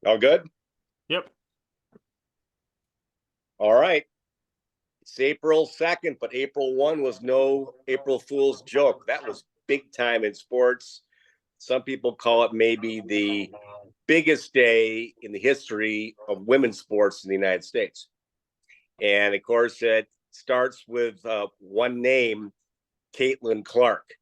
All good? Yep. All right. It's April 2nd, but April 1 was no April Fool's joke. That was big time in sports. Some people call it maybe the biggest day in the history of women's sports in the United States. And of course, it starts with one name, Caitlin Clark.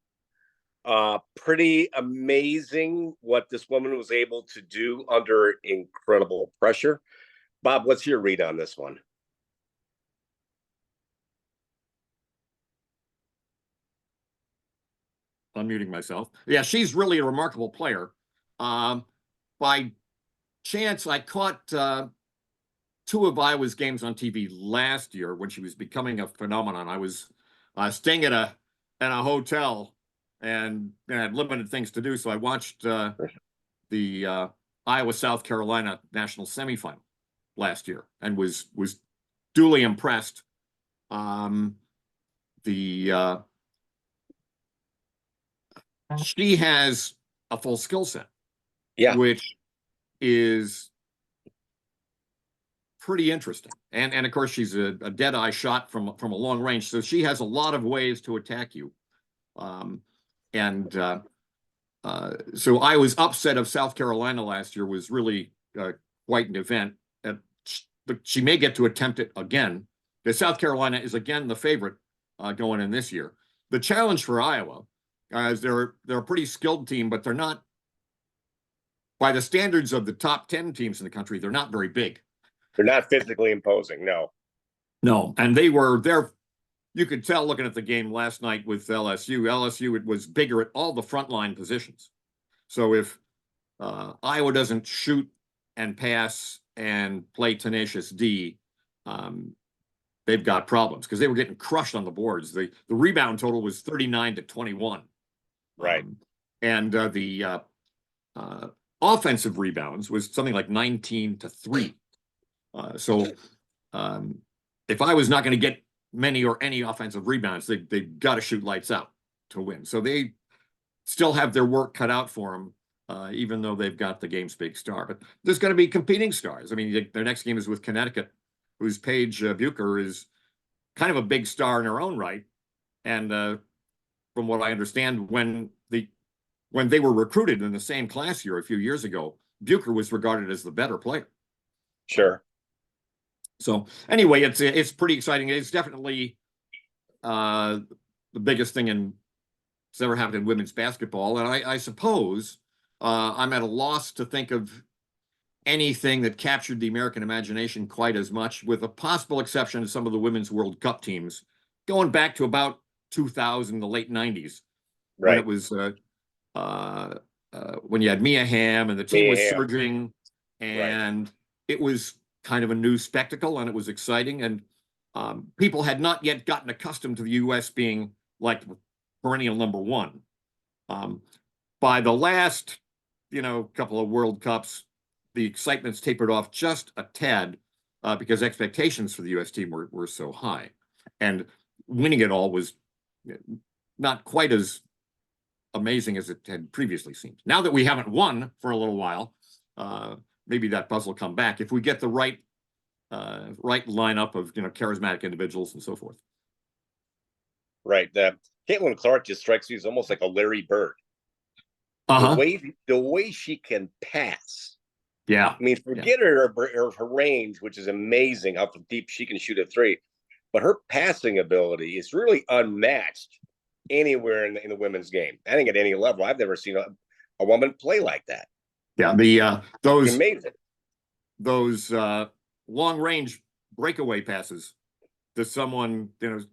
Pretty amazing what this woman was able to do under incredible pressure. Bob, what's your read on this one? Unmuting myself. Yeah, she's really a remarkable player. By chance, I caught two of Iowa's games on TV last year when she was becoming a phenomenon. I was staying at a hotel and had limited things to do, so I watched the Iowa South Carolina national semifinal last year and was duly impressed. She has a full skill set, which is pretty interesting. And of course, she's a dead-eye shot from a long range, so she has a lot of ways to attack you. So I was upset of South Carolina last year was really quite an event. But she may get to attempt it again, because South Carolina is again the favorite going in this year. The challenge for Iowa is they're a pretty skilled team, but they're not, by the standards of the top 10 teams in the country, they're not very big. They're not physically imposing, no. No, and they were there. You could tell looking at the game last night with LSU, it was bigger at all the frontline positions. So if Iowa doesn't shoot and pass and play tenacious D, they've got problems because they were getting crushed on the boards. The rebound total was 39-21. Right. And the offensive rebounds was something like 19-3. So if I was not going to get many or any offensive rebounds, they've got to shoot lights out to win. So they still have their work cut out for them, even though they've got the game's big star. But there's going to be competing stars. I mean, their next game is with Connecticut, whose Paige Bucher is kind of a big star in her own right. And from what I understand, when they were recruited in the same class year a few years ago, Bucher was regarded as the better player. Sure. So anyway, it's pretty exciting. It's definitely the biggest thing that's ever happened in women's basketball. And I suppose I'm at a loss to think of anything that captured the American imagination quite as much, with a possible exception of some of the Women's World Cup teams going back to about 2000, the late 90s, right. When it was when you had Mia Hamm and the team was surging, and it was kind of a new spectacle, and it was exciting, and people had not yet gotten accustomed to the U.S. being like perennial number one. By the last, couple of World Cups, the excitement's tapered off just a tad because expectations for the U.S. team were so high, and winning it all was not quite as amazing as it had previously seemed. Now that we haven't won for a little while, maybe that buzz will come back if we get the right lineup of charismatic individuals and so forth. Right. Caitlin Clark just strikes me as almost like a Larry Bird. The way she can pass. Yeah. I mean, forget her range, which is amazing how deep she can shoot a three, but her passing ability is really unmatched anywhere in the women's game. I think at any level. I've never seen a woman play like that. Yeah, those amazing. Those long range breakaway passes to someone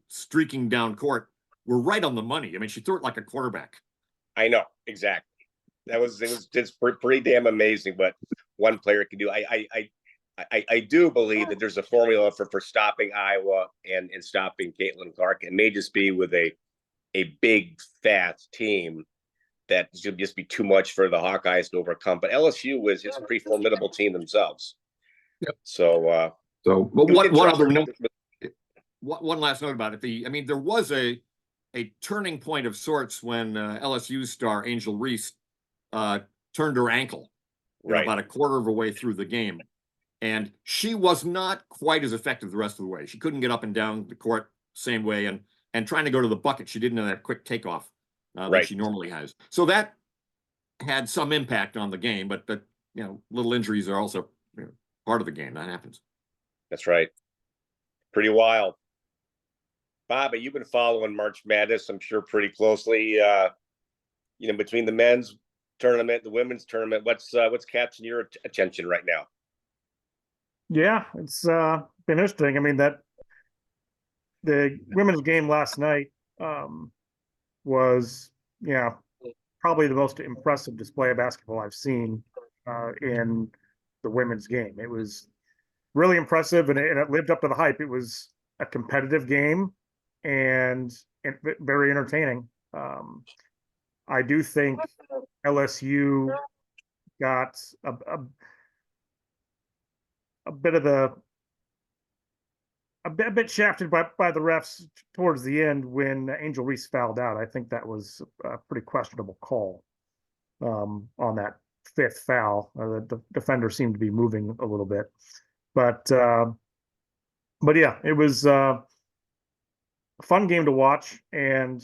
streaking down court were right on the money. I mean, she threw it like a quarterback. I know, exactly. It was just pretty damn amazing what one player can do. I do believe that there's a formula for stopping Iowa and stopping Caitlin Clark. It may just be with a big fat team that should just be too much for the Hawkeyes to overcome. But LSU is a pretty formidable team themselves. Yep. So but one other note, one last note about it. There was a turning point of sorts when LSU star Angel Reese turned her ankle about a quarter of a way through the game. And she was not quite as effective the rest of the way. She couldn't get up and down the court same way. And trying to go to the bucket, she didn't have that quick takeoff that she normally has. So that had some impact on the game, but little injuries are also part of the game. That happens. That's right. Pretty wild. Bobby, you've been following March Madness, I'm sure, pretty closely. Between the men's tournament, the women's tournament, what's catching your attention right now? Yeah, it's been interesting. I mean, that the women's game last night was, probably the most impressive display of basketball I've seen in the women's game. It was really impressive, and it lived up to the hype. It was a competitive game and very entertaining. I do think LSU got a bit of a bit shafted by the refs towards the end when Angel Reese fouled out. I think that was a pretty questionable call on that fifth foul. The defender seemed to be moving a little bit, but yeah, it was a fun game to watch. And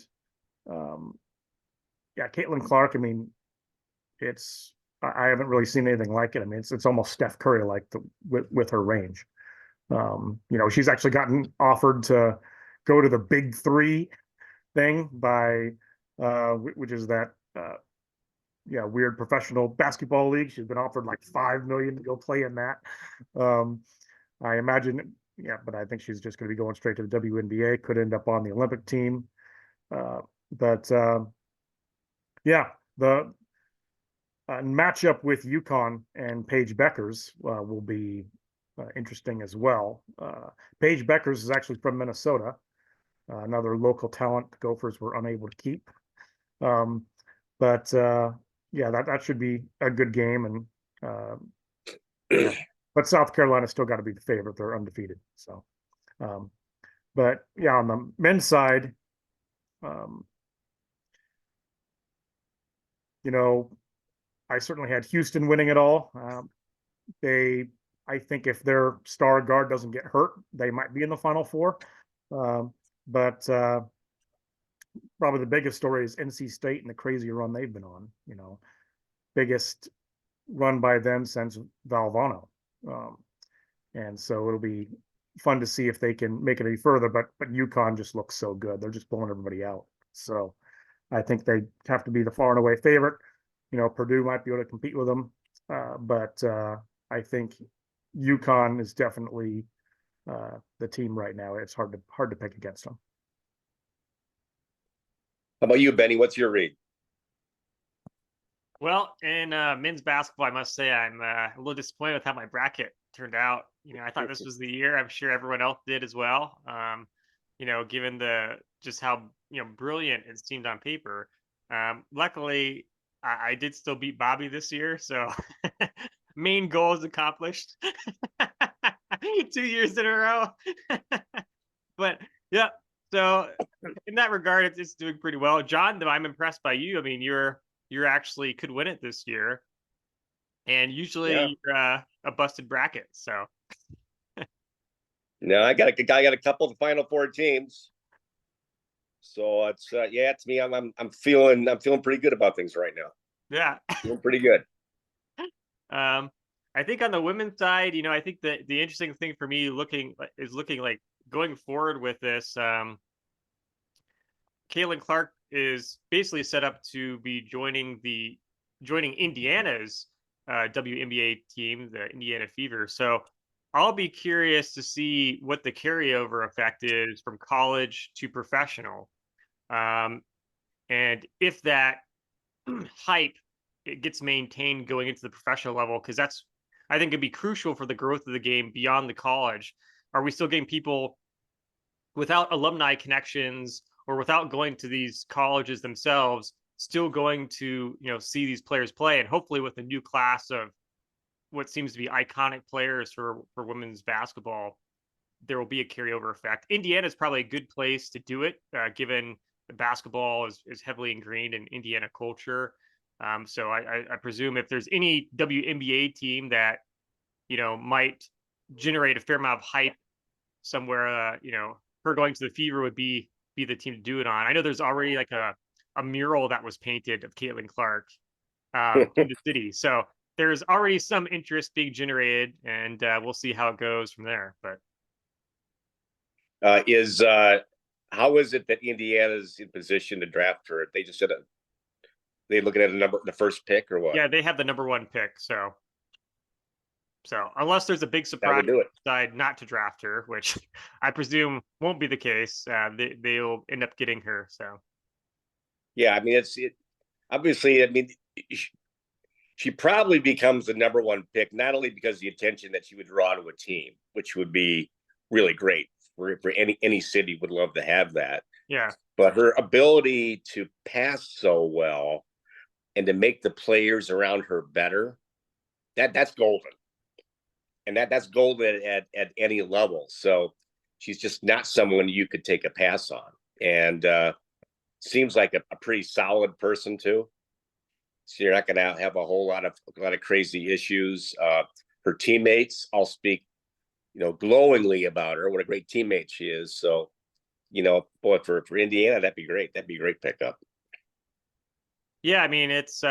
Caitlin Clark. I mean, I haven't really seen anything like it. I mean, it's almost Steph Curry like with her range. She's actually gotten offered to go to the Big Three thing by which is that weird professional basketball league. She's been offered like $5 million to go play in that. I imagine, but I think she's just going to be going straight to the WNBA. Could end up on the Olympic team, but the matchup with UConn and Paige Beckers will be interesting as well. Paige Beckers is actually from Minnesota, another local talent the Gophers were unable to keep. But that should be a good game. And but South Carolina's still got to be the favorite. They're undefeated. So, but yeah, on the men's side, I certainly had Houston winning it all. I think if their star guard doesn't get hurt, they might be in the Final Four. But probably the biggest story is NC State and the crazy run they've been on. Biggest run by them since Valvano. And so it'll be fun to see if they can make it any further. But UConn just looks so good. They're just blowing everybody out. So I think they have to be the far and away favorite. Purdue might be able to compete with them. But I think UConn is definitely the team right now. It's hard to pick against them. How about you, Benny? What's your read? Well, in men's basketball, I must say I'm a little disappointed with how my bracket turned out. I thought this was the year. I'm sure everyone else did as well. Given just how brilliant it seemed on paper. Luckily, I did still beat Bobby this year, so main goal is accomplished. 2 years in a row. But yeah, so in that regard, it's doing pretty well. John, though, I'm impressed by you. I mean, you're actually could win it this year, and usually you're a busted bracket. So no, I got a couple of the Final Four teams. So it's to me, I'm feeling pretty good about things right now. Yeah, feeling pretty good. I think on the women's side, I think that the interesting thing for me looking like going forward with this. Caitlin Clark is basically set up to be joining Indiana's WNBA team, the Indiana Fever. So I'll be curious to see what the carryover effect is from college to professional. And if that hype it gets maintained going into the professional level, because I think it'd be crucial for the growth of the game beyond the college. Are we still getting people without alumni connections or without going to these colleges themselves, still going to see these players play, and hopefully with a new class of what seems to be iconic players for women's basketball, there will be a carryover effect. Indiana is probably a good place to do it, given the basketball is heavily ingrained in Indiana culture. So I presume if there's any WNBA team that, might generate a fair amount of hype somewhere, her going to the Fever would be the team to do it on. I know there's already like a mural that was painted of Caitlin Clark in the city. So there's already some interest being generated, and we'll see how it goes from there. But how is it that Indiana's in position to draft her? They just said they looking at the first pick or what? yeah, they have the number 1 pick. So unless there's a big surprise, do it. decide not to draft her, which I presume won't be the case, they'll end up getting her. So yeah, I mean obviously. I mean, she probably becomes the number 1 pick, not only because of the attention that she would draw to a team, which would be really great for any city would love to have that. yeah, But her ability to pass so well and to make the players around her better, that's golden. And that's golden at any level. So she's just not someone you could take a pass on. And seems like a pretty solid person too. So you're not going to have a whole lot of crazy issues. Her teammates all speak, glowingly about her. What a great teammate she is. So, boy, for Indiana, that'd be great. That'd be a great pickup. yeah. I mean, it's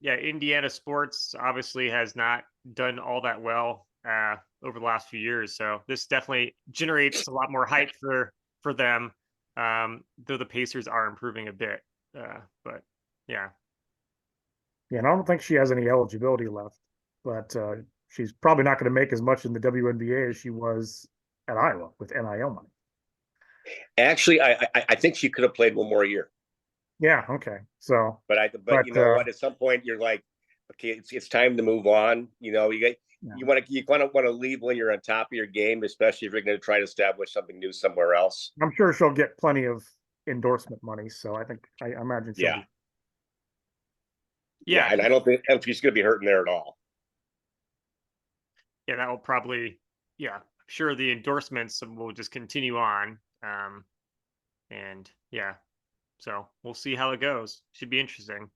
Indiana sports obviously has not done all that well over the last few years. So this definitely generates a lot more hype for them. Though the Pacers are improving a bit, but yeah. Yeah, and I don't think she has any eligibility left, but she's probably not going to make as much in the WNBA as she was at Iowa with NIL money. Actually, I think she could have played one more year. Yeah. Okay. So, but you know what? At some point, you're like, okay, it's time to move on. You want to leave when you're on top of your game, especially if you're going to try to establish something new somewhere else. I'm sure she'll get plenty of endorsement money. So I imagine she'll. Yeah. Yeah, and I don't think she's going to be hurting there at all. Yeah, that will probably, I'm sure the endorsements will just continue on. And yeah, so we'll see how it goes. Should be interesting.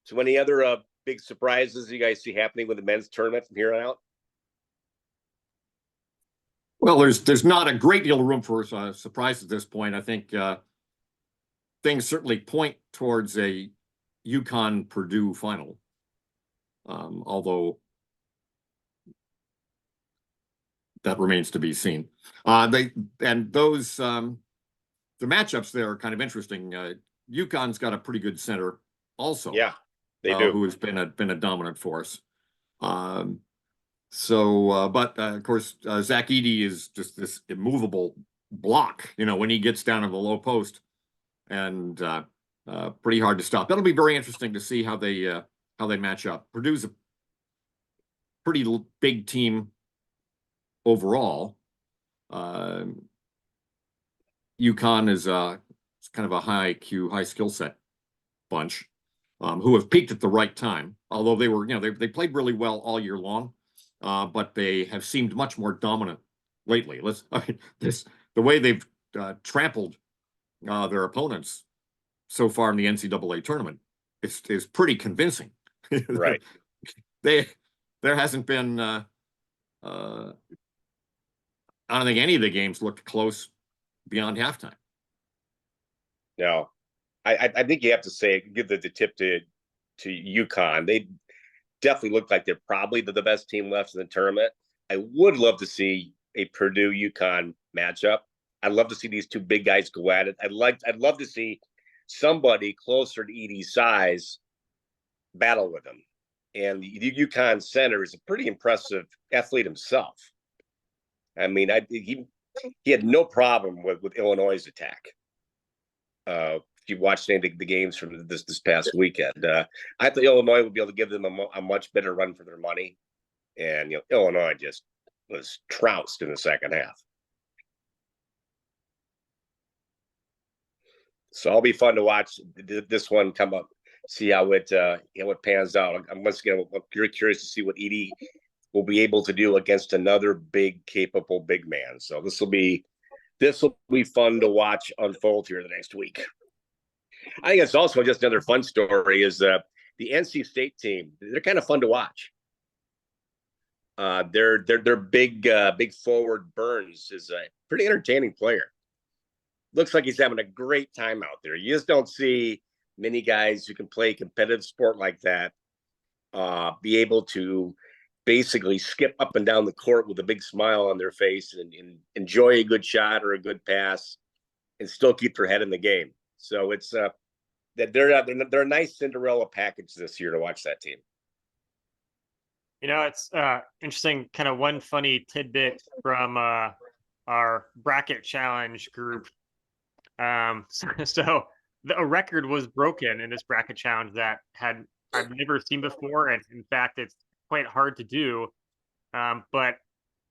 So any other big surprises you guys see happening with the men's tournament from here on out? Well, there's not a great deal of room for surprise at this point. I think things certainly point towards a UConn Purdue final, although that remains to be seen. The matchups there are kind of interesting. UConn's got a pretty good center, also. Yeah, they do. Who has been a dominant force. But of course, Zach Edey is just this immovable block, when he gets down in the low post, and pretty hard to stop. That'll be very interesting to see how they match up. Purdue's a pretty big team overall. UConn is kind of a high IQ, high skill set bunch, who have peaked at the right time. Although they were, they played really well all year long. But they have seemed much more dominant lately. The way they've trampled their opponents so far in the NCAA tournament is pretty convincing. Right. There hasn't been. I don't think any of the games looked close beyond halftime. No, I think you have to give the tip to UConn. They definitely look like they're probably the best team left in the tournament. I would love to see a Purdue UConn matchup. I'd love to see these two big guys go at it. I'd love to see somebody closer to Edey's size battle with him. And the UConn center is a pretty impressive athlete himself. I mean, he had no problem with Illinois' attack. If you watched any of the games from this past weekend, I thought Illinois would be able to give them a much better run for their money, and Illinois just was trounced in the second half. So it'll be fun to watch this one come up, see how it pans out. I'm once again very curious to see what Edey will be able to do against another big, capable big man. So this will be this will be fun to watch unfold here the next week. I think it's also just another fun story is the NC State team. They're kind of fun to watch. Their big forward Burns is a pretty entertaining player. Looks like he's having a great time out there. You just don't see many guys who can play competitive sport like that be able to basically skip up and down the court with a big smile on their face and enjoy a good shot or a good pass and still keep their head in the game. So it's that they're a nice Cinderella package this year to watch that team. It's interesting. Kind of one funny tidbit from our bracket challenge group. So a record was broken in this bracket challenge that I've never seen before, and in fact, it's quite hard to do. But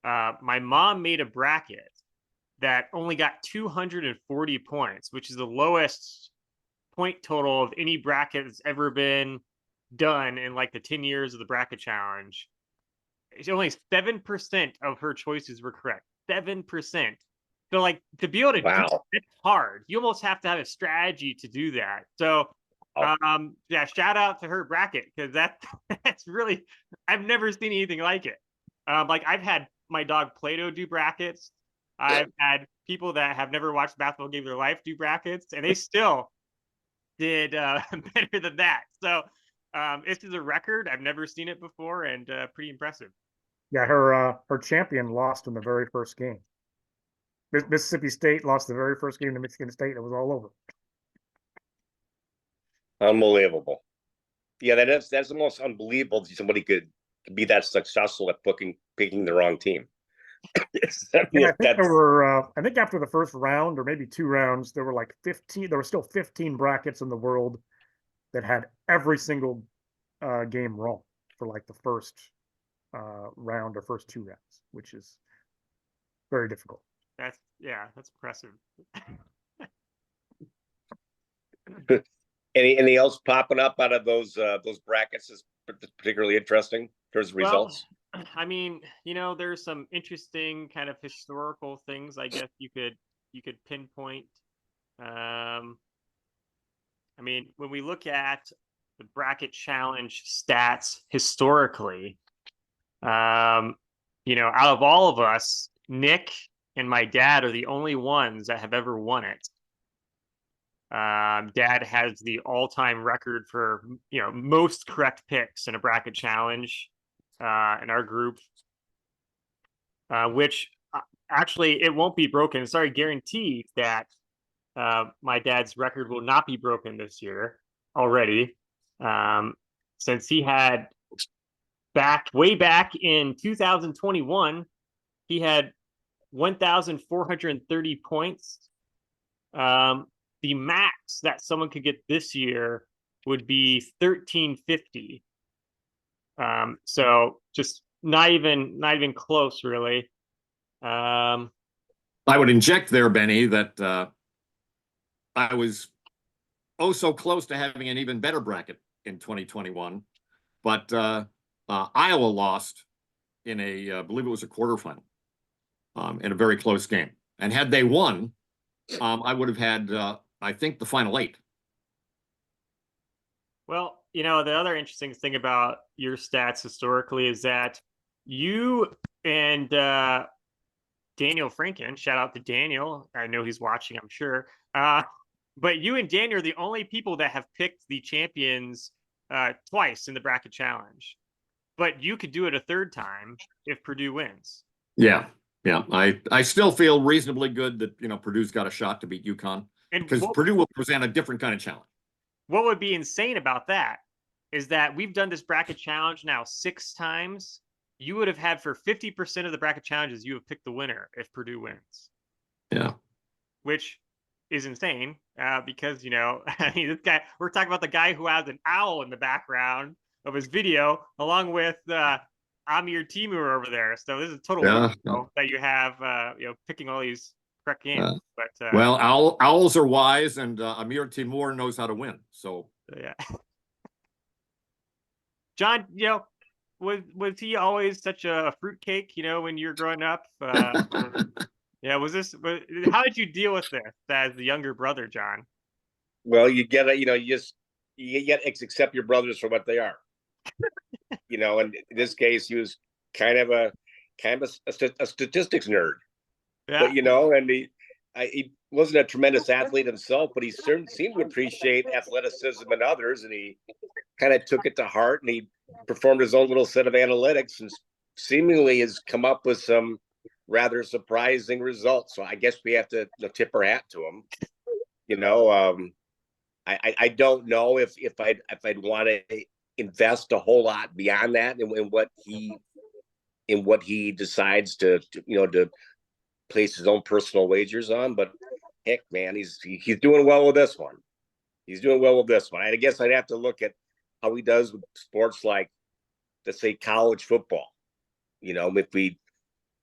my mom made a bracket that only got 240 points, which is the lowest point total of any bracket that's ever been done in like the 10 years of the bracket challenge. It's only 7% of her choices were correct. 7%. So like to be able to do it's hard. You almost have to have a strategy to do that. So yeah, shout out to her bracket because that's really I've never seen anything like it. Like I've had my dog Plato do brackets. I've had people that have never watched a basketball game in their life do brackets, and they still did better than that. So this is a record. I've never seen it before, and pretty impressive. Yeah, her champion lost in the very first game. Mississippi State lost the very first game to Michigan State. It was all over. Unbelievable. Yeah, that's the most unbelievable. Somebody could be that successful at picking the wrong team. Yeah, I think there were. I think after the first round, or maybe 2 rounds, there were like 15. There were still 15 brackets in the world that had every single game wrong for like the first round or first 2 rounds, which is very difficult. That's impressive. Anything else popping up out of those brackets is particularly interesting in terms of results? I mean, there's some interesting kind of historical things I guess you could pinpoint. I mean, when we look at the bracket challenge stats historically, out of all of us, Nick and my dad are the only ones that have ever won it. Dad has the all-time record for most correct picks in a bracket challenge in our group, which actually it won't be broken. It's already guaranteed that my dad's record will not be broken this year already, since he had way back in 2021, he had 1,430 points. The max that someone could get this year would be 1,350. So just not even close, really. I would inject there, Benny, that I was so close to having an even better bracket in 2021, but Iowa lost in I believe it was a quarterfinal, in a very close game. And had they won, I would have had, I think, the final 8. Well, the other interesting thing about your stats historically is that you and Daniel Franken, shout out to Daniel. I know he's watching, I'm sure. But you and Daniel are the only people that have picked the champions twice in the bracket challenge. But you could do it a third time if Purdue wins. Yeah. I still feel reasonably good that Purdue's got a shot to beat UConn, because Purdue will present a different kind of challenge. What would be insane about that is that we've done this bracket challenge now 6 times. You would have had for 50% of the bracket challenges, you have picked the winner if Purdue wins. Yeah. Which is insane because, I mean, this guy, we're talking about the guy who has an owl in the background of his video, along with Amir Timur over there. So this is a total that you have, picking all these correct games. But well, owls are wise, and Amir Timur knows how to win. So yeah. John, was he always such a fruitcake? When you're growing up, Yeah, how did you deal with this as the younger brother, John? Well, you get it, you get to accept your brothers for what they are. And in this case, he was kind of a a statistics nerd. Yeah. But and he wasn't a tremendous athlete himself, but he certainly seemed to appreciate athleticism in others, and he kind of took it to heart, and he performed his own little set of analytics, and seemingly has come up with some rather surprising results. So I guess we have to tip our hat to him. I don't know if I'd want to invest a whole lot beyond that in what he decides to place his own personal wagers on. But heck, man, he's doing well with this one. He's doing well with this one. I guess I'd have to look at how he does with sports like, let's say, college football. If we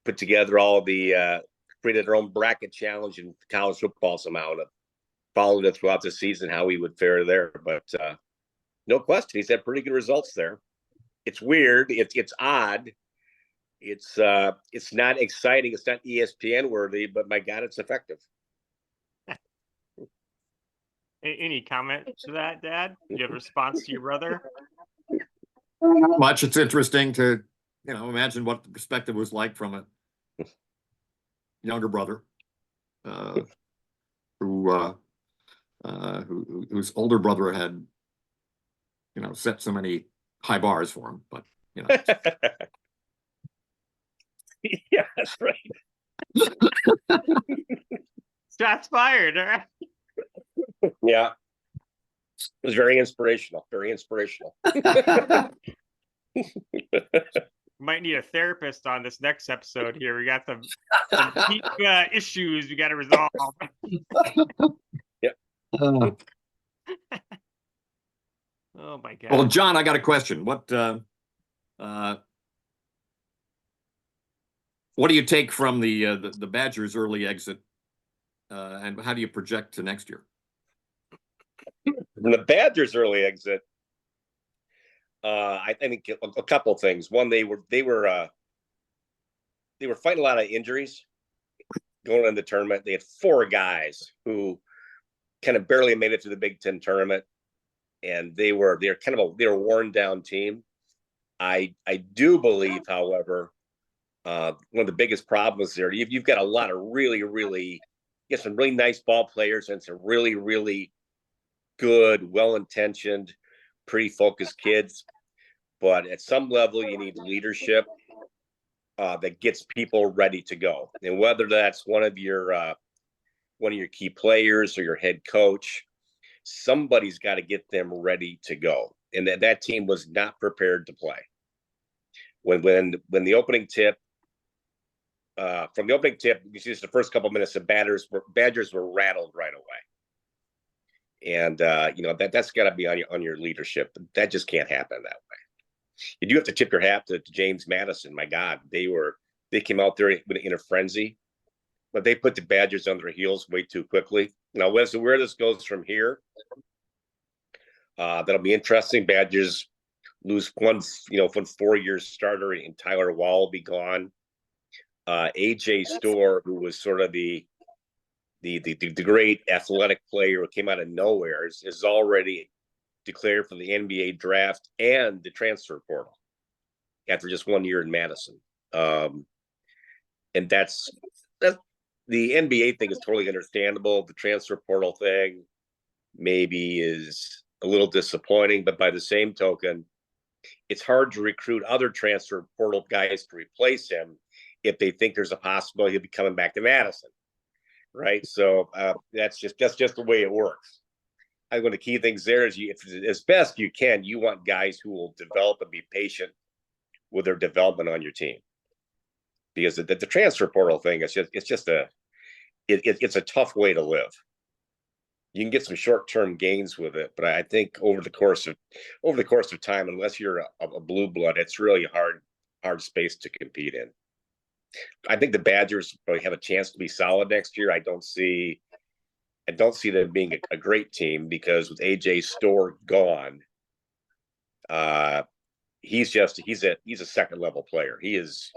put together all the created our own bracket challenge in college football somehow, and followed it throughout the season, how he would fare there. But no question, he's had pretty good results there. It's weird. It's odd. It's not exciting. It's not ESPN worthy, but my God, it's effective. Any comment to that, Dad? Do you have a response to your brother? Much. It's interesting to imagine what the perspective was like from a younger brother whose older brother had set so many high bars for him. But yeah, that's right. Shots fired. All right. Yeah, it was very inspirational. Very inspirational. Might need a therapist on this next episode here. We got some deep issues we got to resolve. Yep. Oh my God. Well, John, I got a question. What do you take from the Badgers' early exit, and how do you project to next year? From the Badgers' early exit, I think a couple of things. One, they were fighting a lot of injuries going into the tournament. They had 4 guys who kind of barely made it to the Big Ten tournament, and they were a worn down team. I do believe, however, one of the biggest problems there, you've got a lot of some really nice ball players and some really, really good, well-intentioned, pretty focused kids. But at some level, you need leadership that gets people ready to go. And whether that's one of your key players or your head coach, somebody's got to get them ready to go. And that team was not prepared to play. When the opening tip, from the opening tip, you see the first couple of minutes, the Badgers were rattled right away. And that's got to be on your leadership. That just can't happen that way. You do have to tip your hat to James Madison. My God, they came out there in a frenzy, but they put the Badgers on their heels way too quickly. Now, where this goes from here, that'll be interesting. Badgers lose one 4-year starter, and Tyler Wall will be gone. AJ Storr, who was sort of the great athletic player who came out of nowhere, is already declared for the NBA draft and the transfer portal after just 1 year in Madison. And that's the NBA thing is totally understandable. The transfer portal thing maybe is a little disappointing, but by the same token, it's hard to recruit other transfer portal guys to replace him if they think there's a possibility he'll be coming back to Madison, right? So that's just the way it works. I think one of the key things there is, as best you can, you want guys who will develop and be patient with their development on your team, because the transfer portal thing is just it's a tough way to live. You can get some short-term gains with it, but I think over the course of time, unless you're a blue blood, it's really hard space to compete in. I think the Badgers probably have a chance to be solid next year. I don't see them being a great team, because with AJ Storr gone, he's a second level player. He is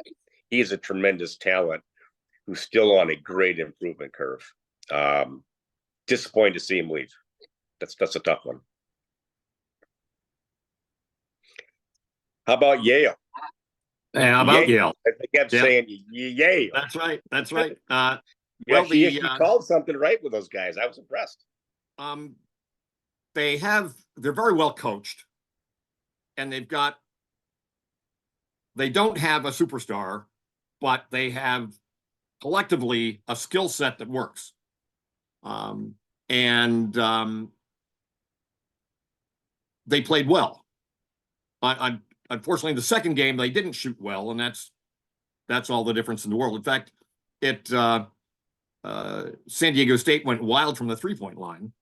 a tremendous talent who's still on a great improvement curve. Disappointed to see him leave. That's a tough one. How about Yale? And how about Yale? I kept saying Yale. That's right. That's right. Well, she called something right with those guys. I was impressed. They're very well coached, and they don't have a superstar, but they have collectively a skill set that works. They played well. Unfortunately, the second game they didn't shoot well, and that's all the difference in the world. In fact, San Diego State went wild from the 3-point line,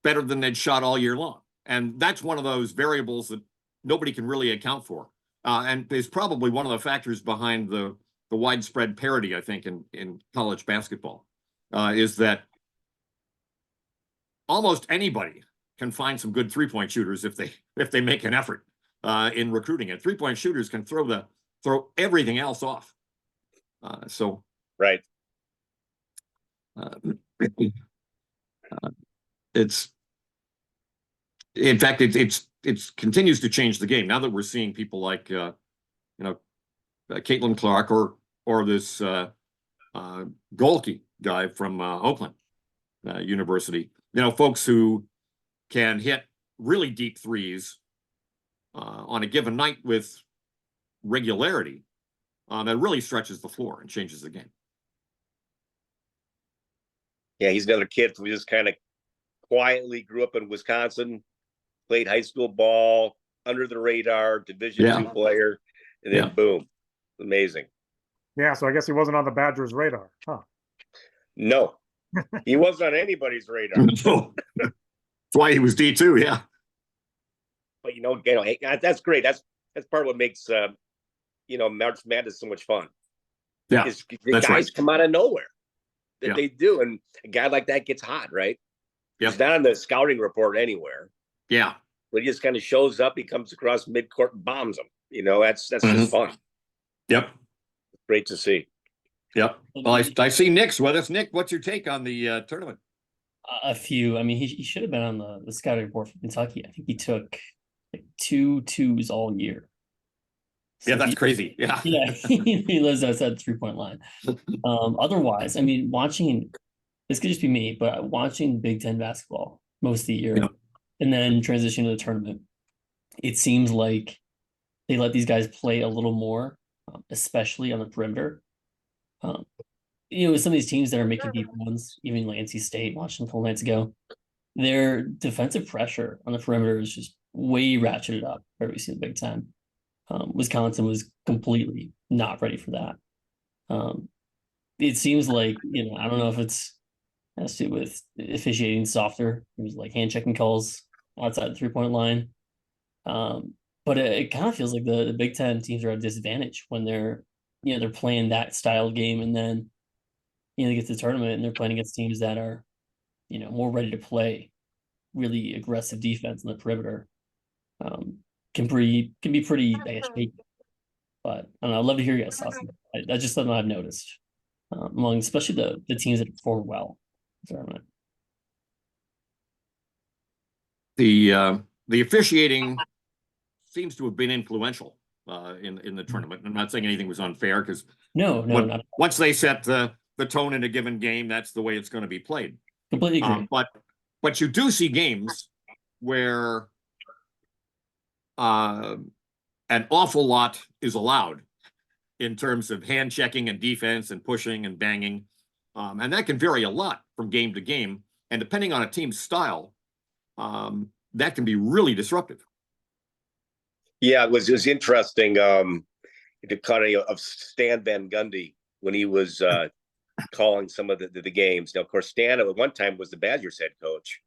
better than they'd shot all year long, and that's one of those variables that nobody can really account for, and is probably one of the factors behind the widespread parity, I think, in college basketball, is that almost anybody can find some good 3-point shooters if they make an effort in recruiting it. 3-point shooters can throw everything else off. Right. It's in fact it continues to change the game now that we're seeing people like Caitlin Clark or this Golke guy from Oakland University. Folks who can hit really deep threes on a given night with regularity that really stretches the floor and changes the game. Yeah, he's another kid who just kind of quietly grew up in Wisconsin, played high school ball, under the radar, Division II player, and then boom, amazing. Yeah, so I guess he wasn't on the Badgers' radar, huh? No, he wasn't on anybody's radar. No. That's why he was D2, yeah. But that's great. That's part of what makes March Madness so much fun. Yeah, the guys come out of nowhere. Yeah. They do, and a guy like that gets hot, right? Yep. He's not on the scouting report anywhere. Yeah, but he just kind of shows up. He comes across midcourt and bombs them. That's just fun. Yep, great to see. Yep. Well, I see Nick's with us. Nick, what's your take on the tournament? A few. I mean, he should have been on the scouting report for Kentucky. I think he took like 2 2s all year. So yeah, that's crazy. Yeah. Yeah, he lives outside the 3-point line. Otherwise, I mean, this could just be me, but watching Big Ten basketball most of the year and then transition to the tournament, it seems like they let these guys play a little more, especially on the perimeter. Some of these teams that are making deep runs, even like NC State, watching a couple nights ago, their defensive pressure on the perimeter is just way ratcheted up where we see the Big Ten. Wisconsin was completely not ready for that. It seems like, I don't know if has to do with officiating softer. It was like hand checking calls outside the 3-point line. But it kind of feels like the Big Ten teams are at a disadvantage when they're playing that style of game, and then they get to the tournament and they're playing against teams that are more ready to play really aggressive defense in the perimeter. Can be pretty, I guess, shaky. But I don't know, I'd love to hear your guys' thoughts. That's just something I've noticed among especially the teams that perform well in the tournament. The officiating seems to have been influential in the tournament. I'm not saying anything was unfair, because once they set the tone in a given game, that's the way it's going to be played. Completely agree. But you do see games where an awful lot is allowed in terms of hand checking and defense and pushing and banging. And that can vary a lot from game to game. And depending on a team's style, that can be really disruptive. Yeah, it was interesting. The kind of Stan Van Gundy when he was calling some of the games. Now, of course, Stan at one time was the Badgers head coach,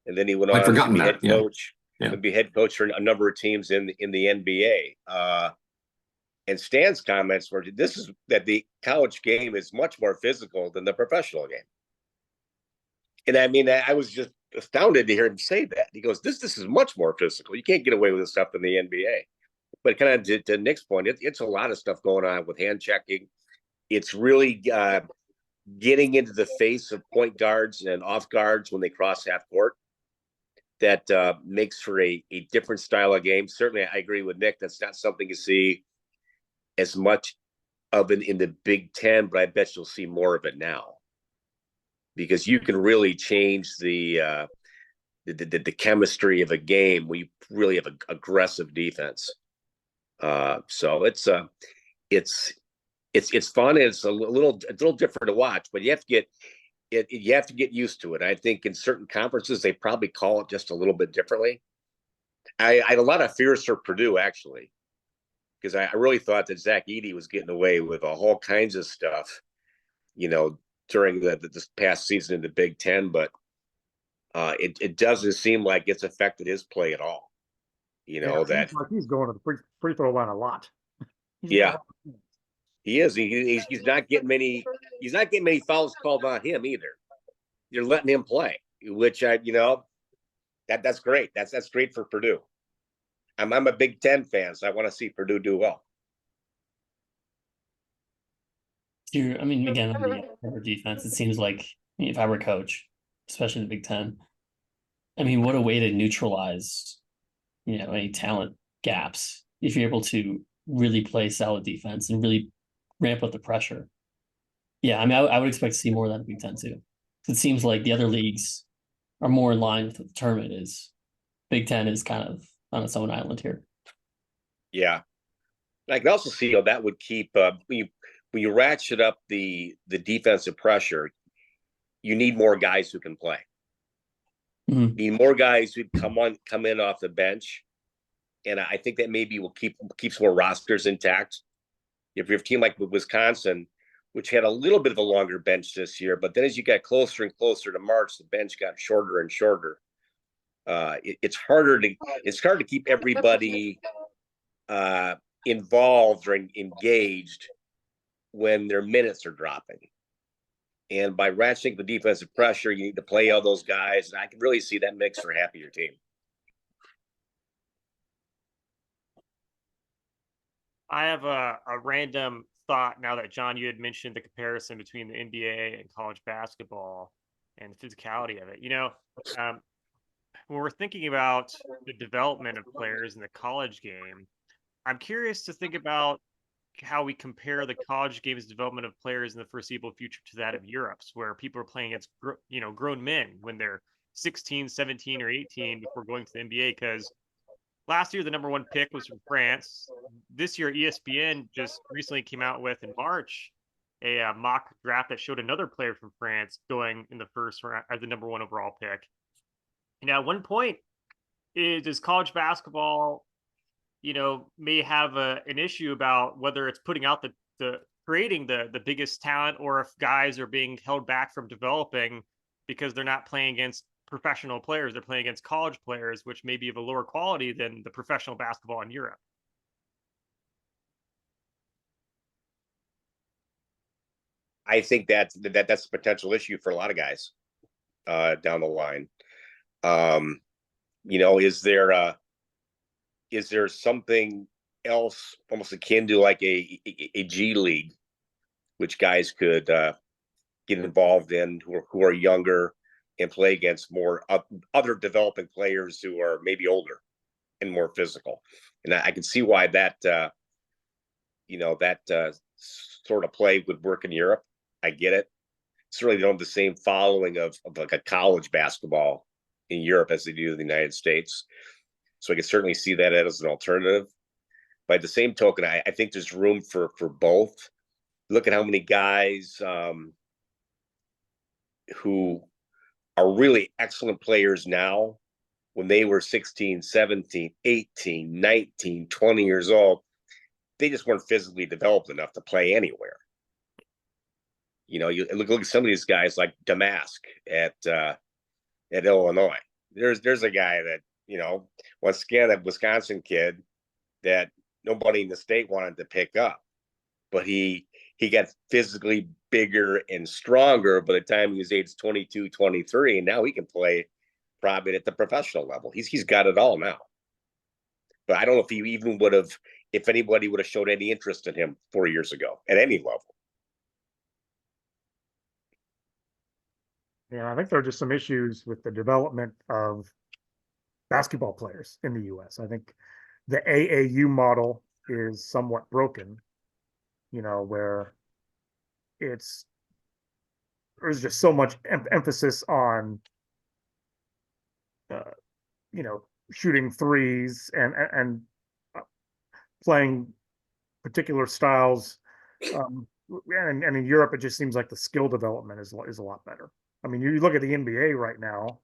and then he went on to be head coach. Yeah. Be head coach for a number of teams in the NBA. And Stan's comments were that the college game is much more physical than the professional game. And I mean, I was just astounded to hear him say that. He goes, this is much more physical. You can't get away with this stuff in the NBA. But kind of to Nick's point, it's a lot of stuff going on with hand checking it's really getting into the face of point guards and off guards when they cross half court. That makes for a different style of game. Certainly, I agree with Nick. That's not something you see as much of in the Big Ten, but I bet you'll see more of it now because you can really change the chemistry of a game where you really have an aggressive defense. So it's fun. It's a little different to watch, but you have to get you have to get used to it. I think in certain conferences they probably call it just a little bit differently. I had a lot of fears for Purdue actually, because I really thought that Zach Edey was getting away with all kinds of stuff, during this past season in the Big Ten, but it doesn't seem like it's affected his play at all. That like he's going to the free throw line a lot. Yeah, he is. He's not getting many. He's not getting many fouls called on him either. You're letting him play, which that's great. That's great for Purdue. I'm a Big Ten fan, so I want to see Purdue do well. I mean, again, on the defense, it seems like if I were coach, especially in the Big Ten, I mean, what a way to neutralize, any talent gaps if you're able to really play solid defense and really ramp up the pressure. Yeah, I mean, I would expect to see more of that in Big Ten too. It seems like the other leagues are more in line with what the tournament is. Big Ten is kind of on its own island here. Yeah, I can also see how that would keep when you ratchet up the defensive pressure. You need more guys who can play. Mm-hmm. You need more guys who come in off the bench, and I think that maybe will keeps more rosters intact. If you have a team like Wisconsin, which had a little bit of a longer bench this year, but then as you got closer and closer to March, the bench got shorter and shorter. It's hard to keep everybody involved or engaged when their minutes are dropping. And by ratcheting the defensive pressure, you need to play all those guys. And I can really see that makes for a happier team. I have a random thought now that, John, you had mentioned the comparison between the NBA and college basketball and the physicality of it. When we're thinking about the development of players in the college game, I'm curious to think about how we compare the college game's development of players in the foreseeable future to that of Europe's, where people are playing against grown men when they're 16, 17, or 18 before going to the NBA. Because last year the number one pick was from France. This year ESPN just recently came out with in March a mock draft that showed another player from France going in the first round as the number one overall pick. And at one point, does college basketball may have an issue about whether it's putting out the creating the biggest talent, or if guys are being held back from developing because they're not playing against professional players, they're playing against college players, which may be of a lower quality than the professional basketball in Europe. I think that's a potential issue for a lot of guys down the line. Is there something else almost akin to like a G League, which guys could get involved in who are younger and play against more other developing players who are maybe older and more physical? And I can see why that sort of play would work in Europe. I get it. Certainly they don't have the same following of like a college basketball in Europe as they do in the United States. So I can certainly see that as an alternative. By the same token, I think there's room for both. Look at how many guys who are really excellent players now, when they were 16, 17, 18, 19, 20 years old, they just weren't physically developed enough to play anywhere. You look at some of these guys like Damask at Illinois. There's a guy that, once again, a Wisconsin kid that nobody in the state wanted to pick up, but he got physically bigger and stronger by the time he was age 22, 23, and now he can play probably at the professional level. He's got it all now. But I don't know if he even if anybody would have showed any interest in him 4 years ago at any level. Yeah, I think there are just some issues with the development of basketball players in the US. I think the AAU model is somewhat broken, where it's there's just so much emphasis on uh, shooting threes and playing particular styles. And in Europe, it just seems like the skill development is a lot better. I mean, you look at the NBA right now,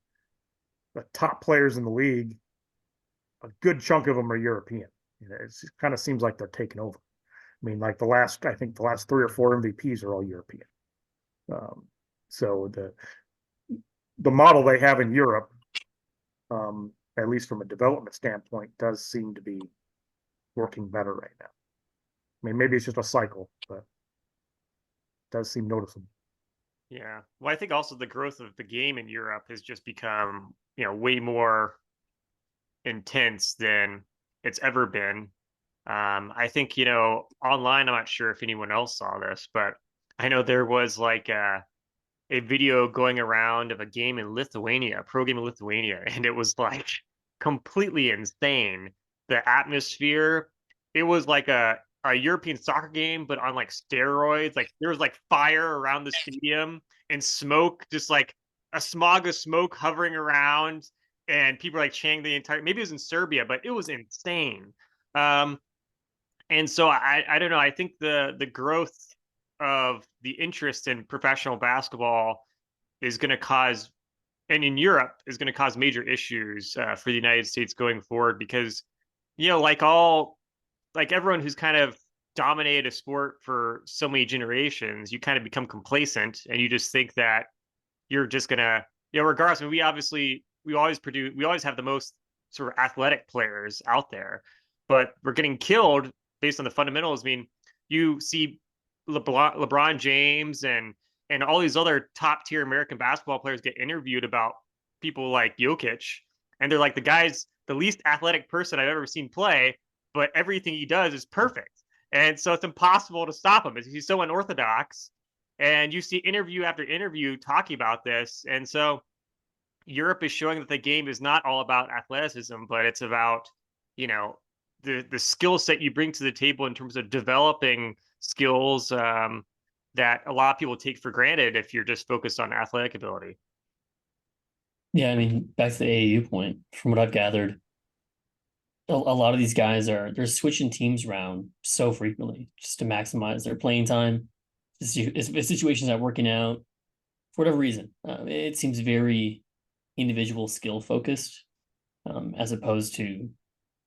the top players in the league, a good chunk of them are European. It kind of seems like they're taking over. I mean, like I think the last 3 or 4 MVPs are all European. So the model they have in Europe, at least from a development standpoint, does seem to be working better right now. I mean, maybe it's just a cycle, but it does seem noticeable. Yeah. Well, I think also the growth of the game in Europe has just become, way more intense than it's ever been. I think, online, I'm not sure if anyone else saw this, but I know there was like a video going around of a game in Lithuania, a pro game in Lithuania, and it was like completely insane. The atmosphere, it was like a European soccer game, but on like steroids. Like there was like fire around the stadium and smoke, just like a smog of smoke hovering around, and people like chanting the entire. Maybe it was in Serbia, but it was insane. Um, and so I don't know. I think the growth of the interest in professional basketball is going to cause, and in Europe is going to cause major issues for the United States going forward because, like everyone who's kind of dominated a sport for so many generations, you kind of become complacent and you just think that you're just going to, regardless. I mean, we always have the most sort of athletic players out there, but we're getting killed based on the fundamentals. I mean, you see LeBron James and all these other top tier American basketball players get interviewed about people like Jokic, and they're like the least athletic person I've ever seen play, but everything he does is perfect, and so it's impossible to stop him. He's so unorthodox, and you see interview after interview talking about this, and so Europe is showing that the game is not all about athleticism, but it's about the skill set you bring to the table in terms of developing skills that a lot of people take for granted if you're just focused on athletic ability. Yeah, I mean, back to the AAU point, from what I've gathered, a lot of these guys they're switching teams around so frequently just to maximize their playing time. If situations not working out for whatever reason, it seems very individual skill focused, as opposed to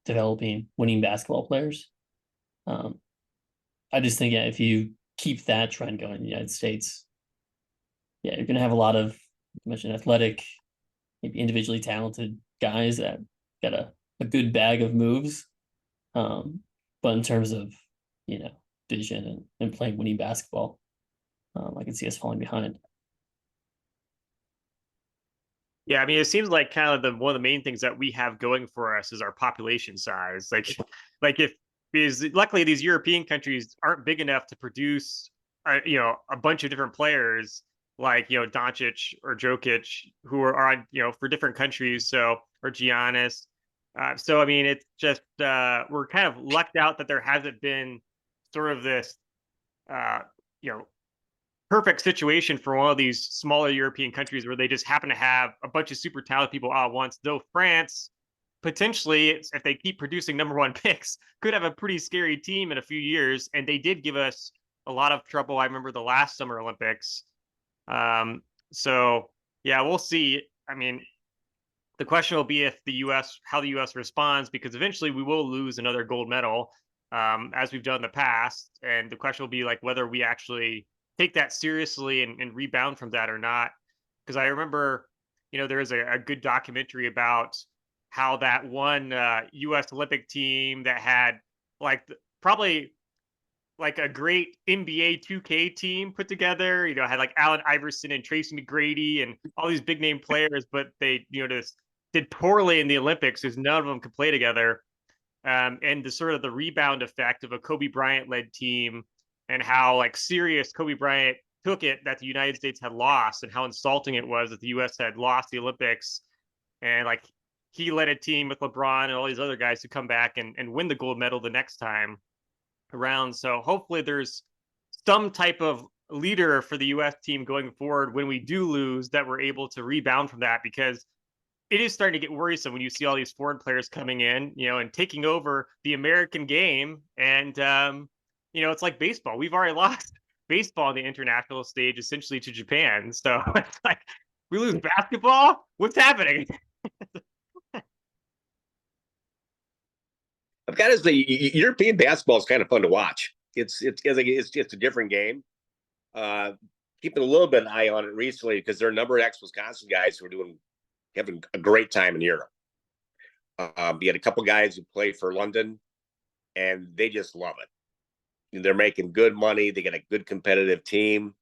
developing winning basketball players. I just think, yeah, if you keep that trend going in the United States, yeah, you're going to have a lot of, you mentioned, athletic, maybe individually talented guys that got a good bag of moves. But in terms of, vision and playing winning basketball, I can see us falling behind. Yeah, I mean, it seems like kind of one of the main things that we have going for us is our population size. Like if because luckily these European countries aren't big enough to produce, a bunch of different players like Doncic or Jokic who are on for different countries. So or Giannis. So I mean, it's just we're kind of lucked out that there hasn't been sort of this, uh, you know, perfect situation for one of these smaller European countries where they just happen to have a bunch of super talented people all at once. Though France, potentially, if they keep producing number one picks, could have a pretty scary team in a few years. And they did give us a lot of trouble. I remember the last Summer Olympics. So yeah, we'll see. I mean, the question will be how the U.S. responds, because eventually we will lose another gold medal, as we've done in the past. And the question will be like whether we actually take that seriously and rebound from that or not. Because I remember, there is a good documentary about how that one U.S. Olympic team that had probably like a great NBA 2K team put together, had like Allen Iverson and Tracy McGrady and all these big name players, but they, just did poorly in the Olympics because none of them could play together. And the sort of the rebound effect of a Kobe Bryant led team and how like serious Kobe Bryant took it that the United States had lost and how insulting it was that the U.S. had lost the Olympics. And like he led a team with LeBron and all these other guys to come back and win the gold medal the next time around. So hopefully there's some type of leader for the U.S. team going forward when we do lose that we're able to rebound from that, because it is starting to get worrisome when you see all these foreign players coming in, and taking over the American game. And, it's like baseball. We've already lost baseball on the international stage essentially to Japan. So it's like we lose basketball. What's happening? I've got to say, European basketball is kind of fun to watch. It's a different game. Keeping a little bit of an eye on it recently because there are a number of ex-Wisconsin guys who are having a great time in Europe. You had a couple guys who play for London, and they just love it. They're making good money. They got a good competitive team,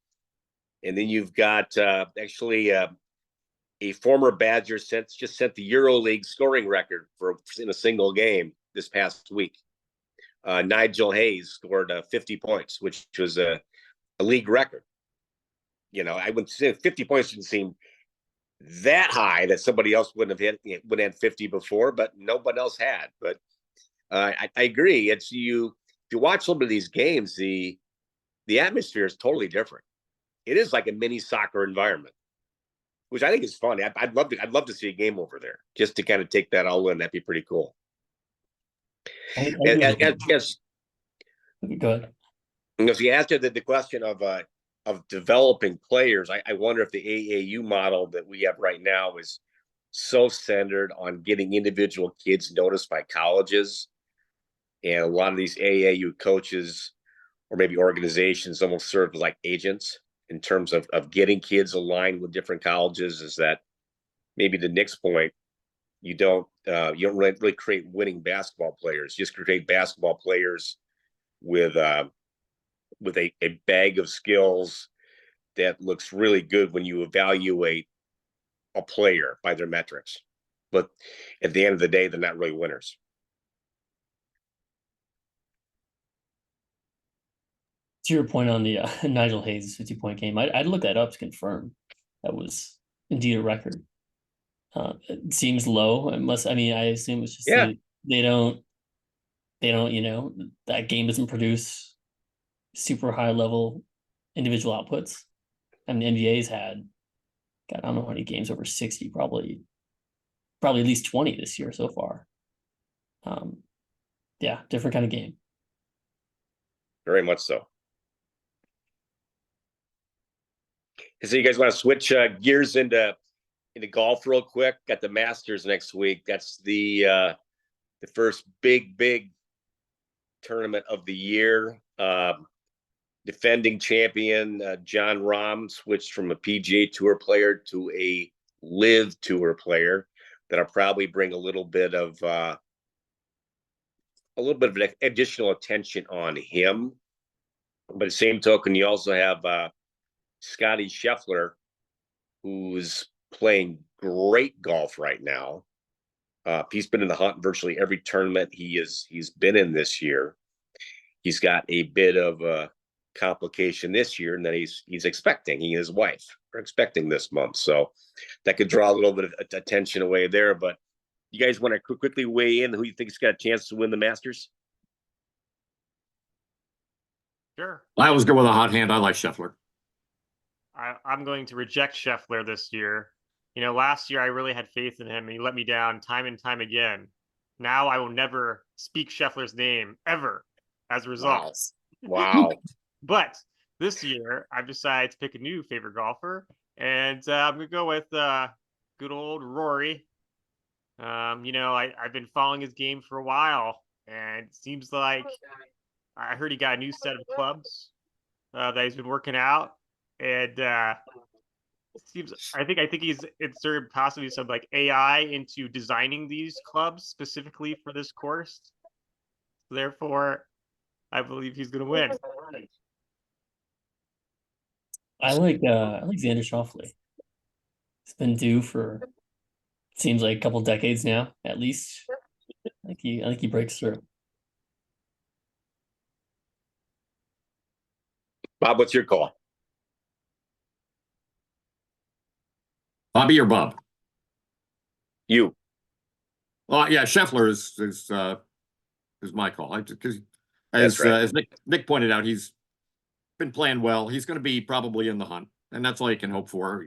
and then you've got actually a former Badger just set the EuroLeague scoring record in a single game this past week. Nigel Hayes scored 50 points, which was a league record. I would say 50 points didn't seem that high that somebody else wouldn't have had 50 before, but nobody else had. But I agree. If you watch some of these games, the atmosphere is totally different. It is like a mini soccer environment, which I think is fun. I'd love to see a game over there just to kind of take that all in. That'd be pretty cool. Yes. Go ahead. If you asked the question of developing players, I wonder if the AAU model that we have right now is so centered on getting individual kids noticed by colleges, and a lot of these AAU coaches or maybe organizations almost serve like agents in terms of getting kids aligned with different colleges. Is that maybe the next point? You don't really create winning basketball players. You just create basketball players with a bag of skills that looks really good when you evaluate a player by their metrics. But at the end of the day, they're not really winners. To your point on the Nigel Hayes 50-point game, I'd look that up to confirm that was indeed a record. It seems low, unless I assume it's just they don't that game doesn't produce super high level individual outputs. The NBA's had, God, I don't know how many games over 60, probably at least 20 this year so far. Different kind of game. Very much so. So you guys want to switch gears into golf real quick? Got the Masters next week. That's the first big tournament of the year. Defending champion Jon Rahm switched from a PGA Tour player to a Live Tour player. That'll probably bring a little bit of additional attention on him. But at the same token, you also have Scotty Scheffler, who's playing great golf right now. He's been in the hunt in virtually every tournament he's been in this year. He's got a bit of a complication this year, and then he's expecting. He and his wife are expecting this month, so that could draw a little bit of attention away there. But you guys want to quickly weigh in who you think's got a chance to win the Masters? Sure. I always go with a hot hand. I like Scheffler. I'm going to reject Scheffler this year. Last year I really had faith in him, and he let me down time and time again. Now I will never speak Scheffler's name ever as a result. Wow. But this year I've decided to pick a new favorite golfer, and I'm going to go with good old Rory. I've been following his game for a while, and it seems like I heard he got a new set of clubs that he's been working out, and I think he's inserted possibly some like AI into designing these clubs specifically for this course. Therefore, I believe he's going to win. I like Xander Schauffele. He's been due for seems like a couple decades now, at least. I think he breaks through. Bob, what's your call? Bobby or Bob? You. Yeah, Scheffler is my call. Because That's right. as Nick pointed out, he's been playing well. He's going to be probably in the hunt, and that's all you can hope for.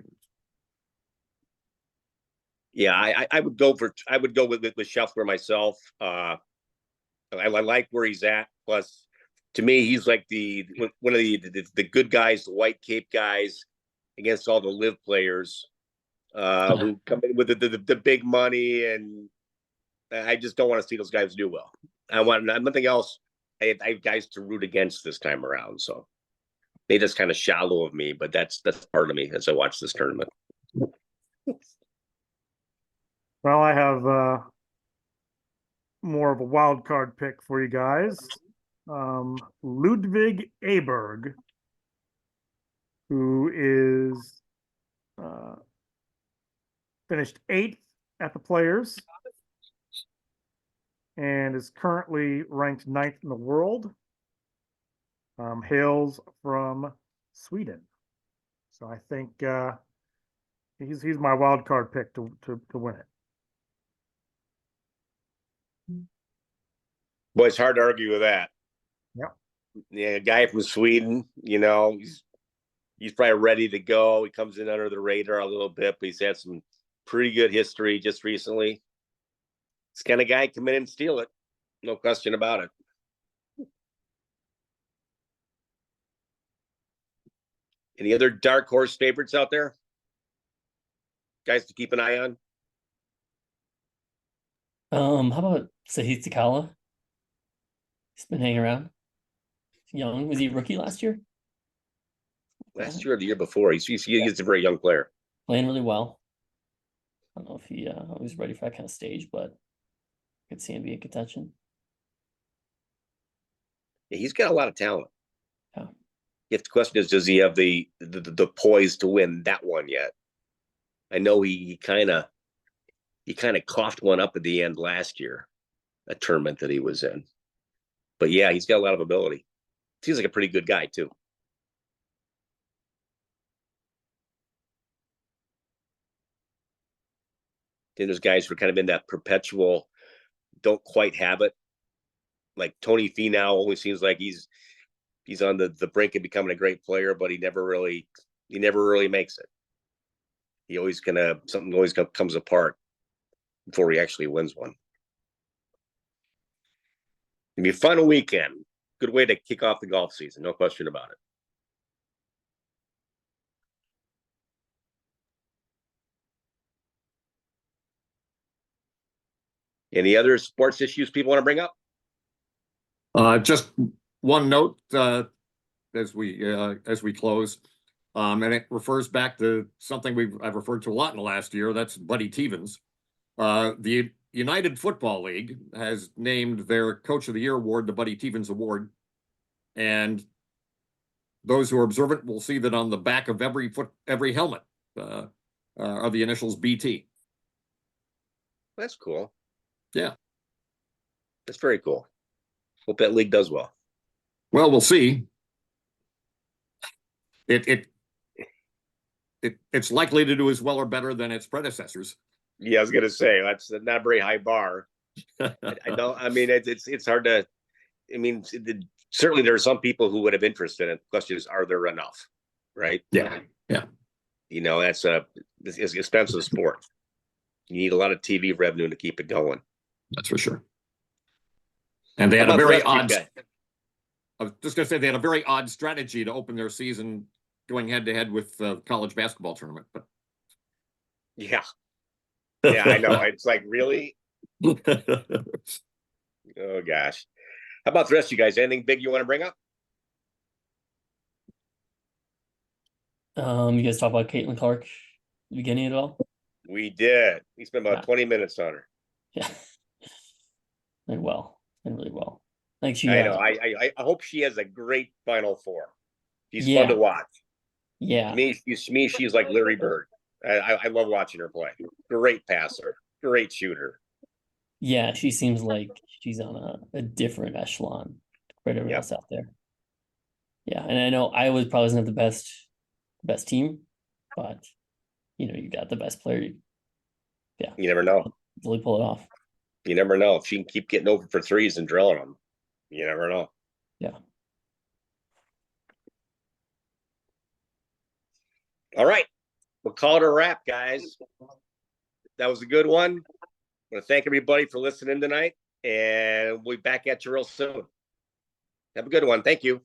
Yeah, I would go with Scheffler myself. I like where he's at. Plus, to me, he's like one of the good guys, the white cape guys, against all the live players who come in with the big money, and I just don't want to see those guys do well. I want nothing else. I have guys to root against this time around, so they just kind of shallow of me, but that's part of me as I watch this tournament. Well, I have more of a wild card pick for you guys. Ludwig Aberg, who is finished 8th at the Players and is currently ranked 9th in the world. Hails from Sweden, so I think he's my wild card pick to win it. Boy, it's hard to argue with that. Yep. Yeah, a guy from Sweden, he's probably ready to go. He comes in under the radar a little bit, but he's had some pretty good history just recently. This kind of guy come in and steal it. No question about it. Any other dark horse favorites out there? Guys to keep an eye on? How about Sahith Theegala? He's been hanging around. Young. Was he a rookie last year? Last year or the year before. He's a very young player. Playing really well. I don't know if he was ready for that kind of stage, but I could see him be in contention. Yeah, he's got a lot of talent. Yeah. If the question is, does he have the poise to win that one yet? I know he kind of coughed one up at the end last year, a tournament that he was in. But yeah, he's got a lot of ability. Seems like a pretty good guy too. Then there's guys who are kind of in that perpetual, don't quite have it. Like Tony Finau always seems like he's on the brink of becoming a great player, but he never really makes it. He always something always comes apart before he actually wins one. It'll be a fun weekend. Good way to kick off the golf season, no question about it. Any other sports issues people want to bring up? Just one note as we close, and it refers back to something I've referred to a lot in the last year. That's Buddy Stevens. The United Football League has named their Coach of the Year award the Buddy Stevens Award, and those who are observant will see that on the back of every helmet are the initials BT. That's cool. Yeah, that's very cool. Hope that league does well. Well, we'll see. It's likely to do as well or better than its predecessors. Yeah, I was going to say that's not a very high bar. I don't. I mean, it's hard to. I mean, certainly there are some people who would have interest in it. The question is, are there enough? Right? Yeah. That's it's expensive sport. You need a lot of TV revenue to keep it going. That's for sure. And they had a very odd. I was just going to say they had a very odd strategy to open their season, going head to head with the college basketball tournament. But yeah, I know. It's like, really? Oh gosh. How about the rest of you guys? Anything big you want to bring up? You guys talk about Caitlin Clark at the beginning at all? We did. We spent about 20 minutes on her. Yeah. And really well. Like I know. I hope she has a great Final Four. She's Yeah. fun to watch. Yeah. To me, she's like Larry Bird. I love watching her play. Great passer, great shooter. Yeah, she seems like she's on a different echelon compared to everyone else out there. Yeah, and I know Iowa probably doesn't have the best team, but you got the best player. Yeah. You never know. Really pull it off. You never know if she can keep getting over for threes and drilling them. You never know. Yeah. All right. We'll call it a wrap, guys. That was a good one. I want to thank everybody for listening tonight, and we'll be back at you real soon. Have a good one. Thank you.